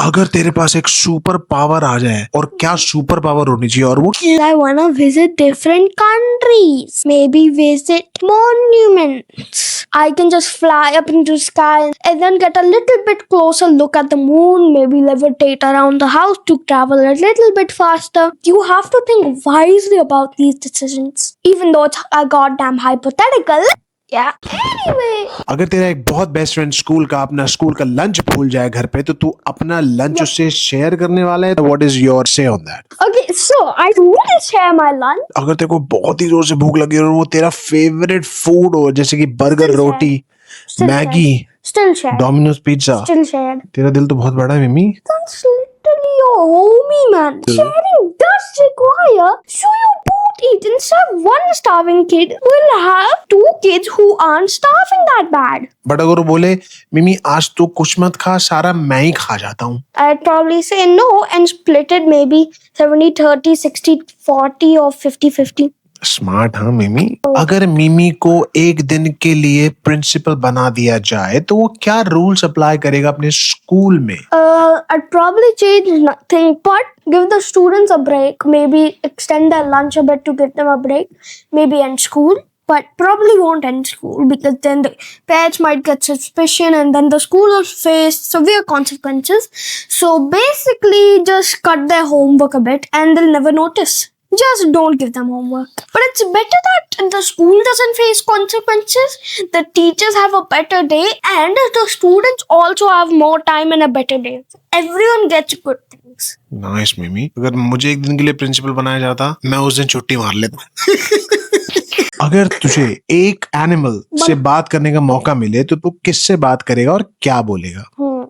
अगर तेरे पास एक सुपर पावर आ जाए, और क्या सुपर पावर होनी चाहिए, और वो I wanna visit different countries. Maybe visit monuments. I can just fly up into the sky and then get a little bit closer look at the moon. Maybe levitate around the house to travel a little bit faster. You have to think wisely about these decisions. Even though it's a goddamn hypothetical. Yeah. Anyway. अगर तेरा एक बहुत best friend school का अपना school का lunch भूल जाए घर पे, तो तू अपना लंच उससे शेयर करने वाला है? व्हाट इज योर से on that? Okay, so I will share my lunch. अगर तेरे को बहुत ही जोर से भूख लगी और वो तेरा फेवरेट फूड हो, जैसे कि बर्गर, Still रोटी, Still Maggi, Still shared. Domino's pizza. Still shared. तेरा दिल तो बहुत बड़ा है मिमी। That's literally your homie, man. Sharing does require so you both eat. Instead of one starving kid, we'll have two kids who aren't starving that bad. But अगर वो बोले मिमी आज तो कुछ मत खा, सारा मैं ही खा जाता हूँ, I'd probably say no and split it maybe 70-30, 60-40 or 50-50. Smart. हाँ मिमी। अगर मिमी को एक दिन के लिए प्रिंसिपल बना दिया जाए, तो वो क्या रूल्स अप्लाई करेगा अपने स्कूल में? I'd probably change nothing but give the students a break. Maybe extend their lunch a bit to give them a break. Maybe end school. But probably won't end school because then the parents might get suspicion and then the school will face severe consequences. So basically just cut their homework a bit and they'll never notice. Just don't give them homework. But it's better that the school doesn't face consequences, the teachers have a better day and the students also have more time and a better day. Everyone gets good things. Nice मिमी। अगर मुझे एक दिन के लिए principal बनाया जाता, मैं उस दिन छुट्टी मार लेता। अगर तुझे एक एनिमल से बात करने का मौका मिले, तो तू किससे बात करेगा और क्या बोलेगा?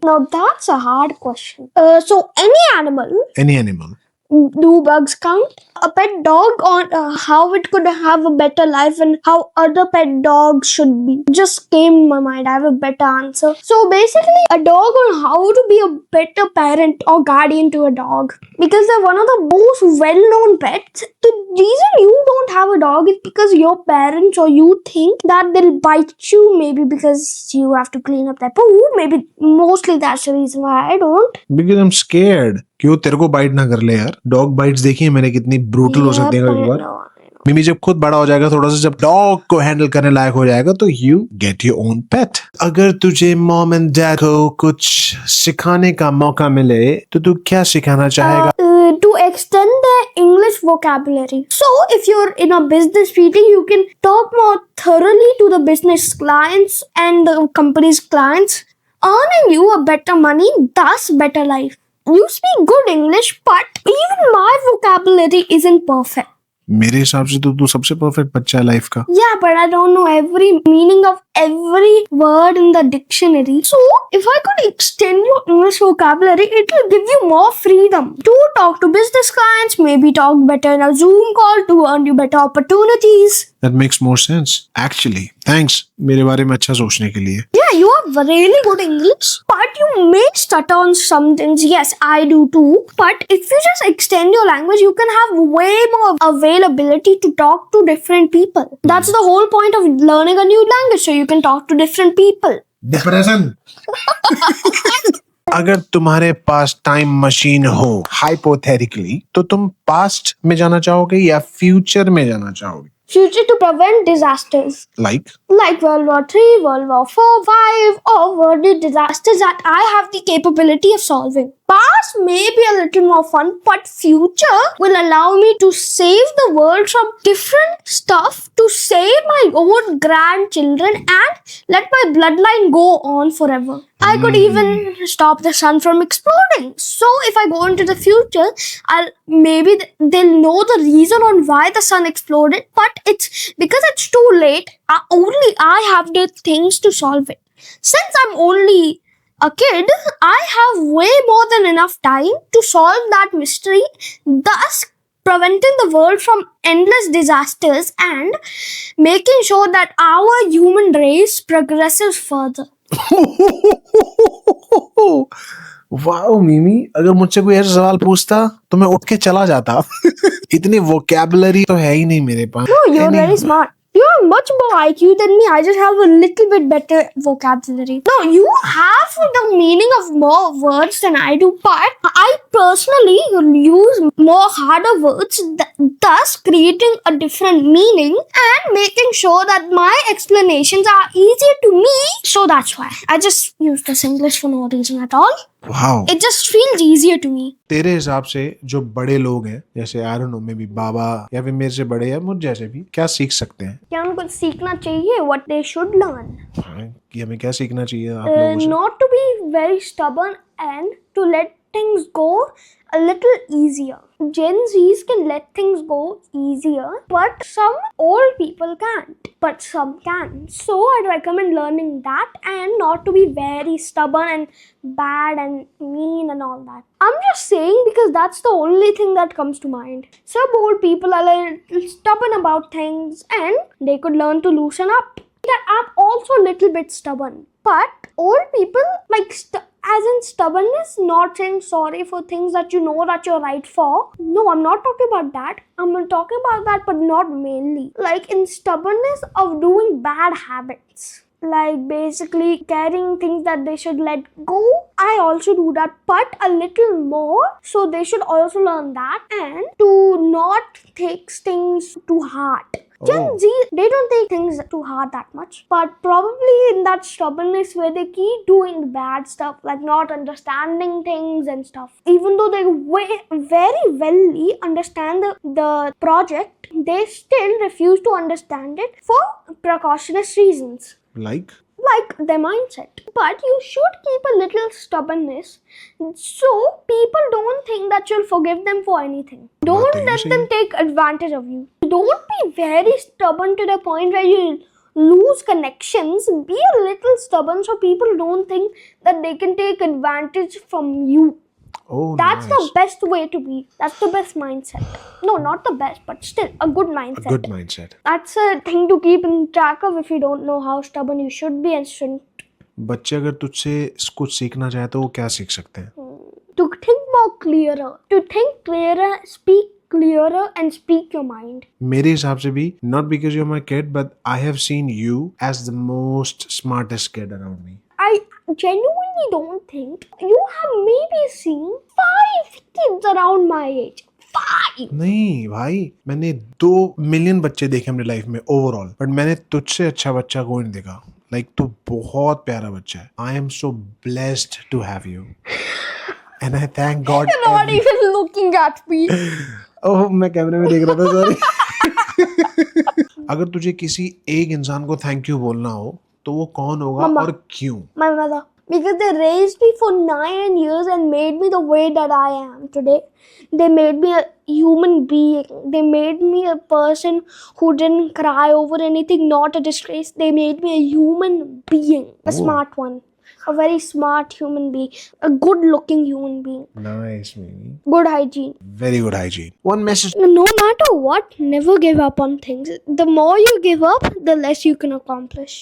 Now that's a hard question. So any animal, any animal. do bugs count? A pet dog on how it could have a better life and how other pet dogs should be. Just came in my mind. I have a better answer. So basically, a dog on how to be a better parent or guardian to a dog. Because they're one of the most well-known pets. The reason you don't have a dog is because your parents or you think that they'll bite you, maybe because you have to clean up their poo. Maybe mostly that's the reason why I don't. Because I'm scared कि वो तेरे को bite ना कर ले यार। Dog bytes देखी है मैंने, कितनी ब्रूटल हो सकती है Yep, कभी I बार। know. मिमी जब खुद बड़ा हो जाएगा थोड़ा सा, जब डॉग को हैंडल करने लायक हो जाएगा, तो यू गेट योर ओन पेट। अगर तुझे मॉम एंड डैड को कुछ सिखाने का मौका मिले, तो तू क्या सिखाना चाहेगा? To extend their English vocabulary. So, if you're in a business meeting, you can talk more thoroughly to the business clients and the company's clients, earning you a better money, thus better life. You speak good English, but even my vocabulary isn't perfect. मेरे हिसाब से तो तू सबसे perfect बच्चा है life का। Yeah, but I don't know every meaning of every word in the dictionary. So, if I could extend your English vocabulary, it will give you more freedom to talk to business clients, maybe talk better in a Zoom call to earn you better opportunities. That makes more sense. Actually, thanks मेरे बारे में अच्छा सोचने के लिए। Yeah, you have really good English, but you may stutter on some things. Yes, I do too. But if you just extend your language, you can have way more availability to talk to different people. That's the whole point of learning a new language, so you can talk to different people. Depression. अगर तुम्हारे पास time machine हो hypothetically, तो तुम past में जाना चाहोगे या future में जाना चाहोगे? Future to prevent disasters. Like World War III, World War IV, 5, or world disasters that I have the capability of solving. Past may be a little more fun, but future will allow me to save the world from different stuff, to save my own grandchildren and let my bloodline go on forever. I could even stop the sun from exploding. So if I go into the future, they'll know the reason on why the sun exploded, but it's because it's too late. Only I have the things to solve it. Since I'm only a kid, I have way more than enough time to solve that mystery, thus preventing the world from endless disasters and making sure that our human race progresses further. Wow मिमी, अगर मुझसे कोई ऐसा सवाल पूछता तो मैं उठ के चला जाता। इतनी वोकैबुलरी तो है ही नहीं मेरे पास। No, you're very smart. You're have much more IQ than me. I just have a little bit better vocabulary. No, you have the meaning of more words than I do, but I personally use more harder words, thus creating a different meaning and making sure that my explanations are easier to me. So that's why I just use this English for no reason at all. Wow, It just feels easier to me. तेरे हिसाब से जो बड़े लोग हैं, जैसे I don't know maybe बी बाबा या फिर मेरे से बड़े या मुझ जैसे भी, क्या सीख सकते हैं? क्या उनको सीखना चाहिए? What they should learn. हाँ, कि हमें क्या सीखना चाहिए आप लोगों से? Not to be very stubborn and to let things go a little easier. Gen Zs can let things go easier, but some old people can't. But some can. So I'd recommend learning that and not to be very stubborn and bad and mean and all that. I'm just saying because that's the only thing that comes to mind. Some old people are a little stubborn about things and they could learn to loosen up. I'm also a little bit stubborn. But old people, like, as in stubbornness, not saying sorry for things that you know that you're right for. No, I'm not talking about that. I'm talking about that, but not mainly. Like in stubbornness of doing bad habits. Like basically carrying things that they should let go. I also do that, but a little more. So they should also learn that and to not take things too hard. Gen Z, they don't take things too hard that much, but probably in that stubbornness where they keep doing bad stuff, like not understanding things and stuff. Even though they very well understand the project, they still refuse to understand it for precautionary reasons. Like Their mindset. But you should keep a little stubbornness so people don't think that you'll forgive them for anything. Don't let them take advantage of you. Don't be very stubborn to the point where you lose connections. Be a little stubborn so people don't think that they can take advantage from you. That's nice. the best way to be. That's the best mindset. No, not the best, but still a good mindset. A good mindset. That's a thing to keep in track of if you don't know how stubborn you should be and shouldn't. बच्चे अगर तुझसे कुछ सीखना चाहे तो वो क्या सीख सकते हैं? To think more clearer. To think clearer, speak clearer and speak your mind. मेरे हिसाब से भी, not because you're my kid, but I have seen you as the most smartest kid around me. I genuinely don't think you have maybe seen 5 kids around my age. 5! नहीं भाई, मैंने 2 million बच्चे देखे अपनी लाइफ में overall, but मैंने तुझसे अच्छा बच्चा कोई नहीं देखा. लाइक तू बहुत प्यारा बच्चा है. I am so blessed to have you and I thank God. You're not even looking at me. Oh, मैं कैमरे में देख रहा था, सॉरी. अगर तुझे किसी एक इंसान को थैंक यू बोलना हो तो वो कौन होगा और क्यों? My mother. Because they raised me for 9 years and made me the way that I am today. They made me a human being. They made me a person who didn't cry over anything, not a disgrace. They made me a human being. A smart one. A very smart human being. A good looking human being. Nice, baby. Good hygiene. Very good hygiene. One message. No matter what, never give up on things. The more you give up, the less you can accomplish.